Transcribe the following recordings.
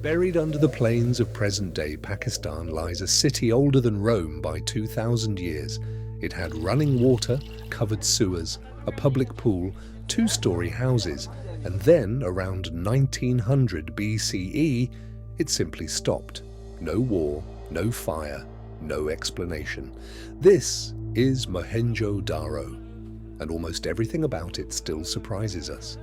Buried under the plains of present-day Pakistan lies a city older than Rome by 2,000 years. It had running water, covered sewers, a public pool, two-story houses, and then, around 1900 BCE, it simply stopped. No war, no fire, no explanation. This is Mohenjo Daro, and almost everything about it still surprises us.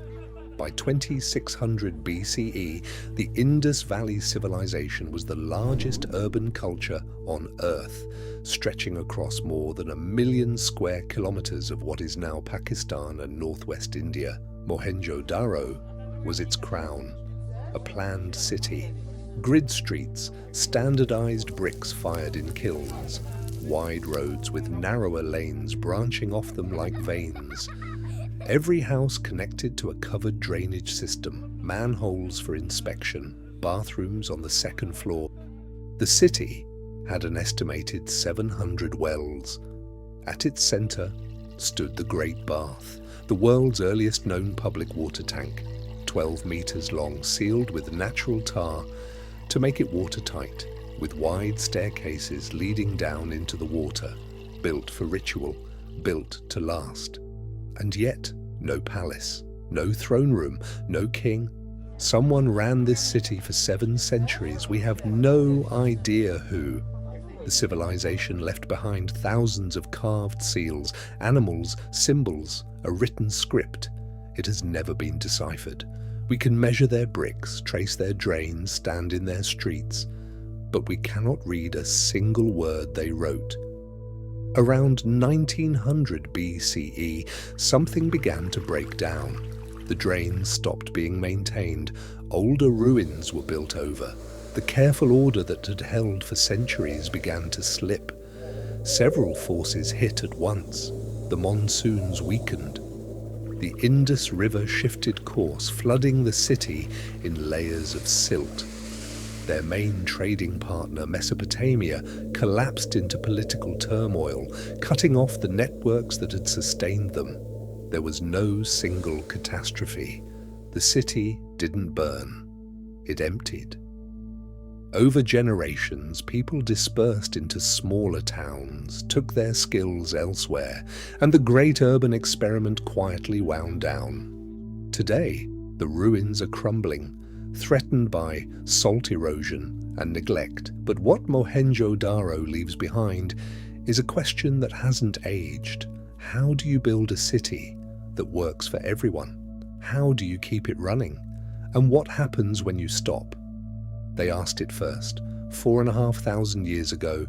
By 2600 BCE, the Indus Valley civilization was the largest urban culture on Earth, stretching across more than 1 million square kilometers of what is now Pakistan and northwest India. Mohenjo Daro was its crown, a planned city. Grid streets, standardized bricks fired in kilns, wide roads with narrower lanes branching off them like veins. Every house connected to a covered drainage system, manholes for inspection, bathrooms on the second floor. The city had an estimated 700 wells. At its center stood the Great Bath, the world's earliest known public water tank, 12 meters long, sealed with natural tar to make it watertight, with wide staircases leading down into the water, built for ritual, built to last. And yet, no palace, no throne room, no king. Someone ran this city for 7 centuries. We have no idea who. The civilization left behind thousands of carved seals, animals, symbols, a written script. It has never been deciphered. We can measure their bricks, trace their drains, stand in their streets, but we cannot read a single word they wrote. Around 1900 BCE, something began to break down. The drains stopped being maintained, older ruins were built over. The careful order that had held for centuries began to slip. Several forces hit at once. The monsoons weakened. The Indus River shifted course, flooding the city in layers of silt. Their main trading partner, Mesopotamia, collapsed into political turmoil, cutting off the networks that had sustained them. There was no single catastrophe. The city didn't burn. It emptied. Over generations, people dispersed into smaller towns, took their skills elsewhere, and the great urban experiment quietly wound down. Today, the ruins are crumbling, threatened by salt erosion and neglect. But what Mohenjo Daro leaves behind is a question that hasn't aged. How do you build a city that works for everyone? How do you keep it running? And what happens when you stop? They asked it first, 4,500 years ago.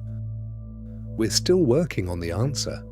We're still working on the answer.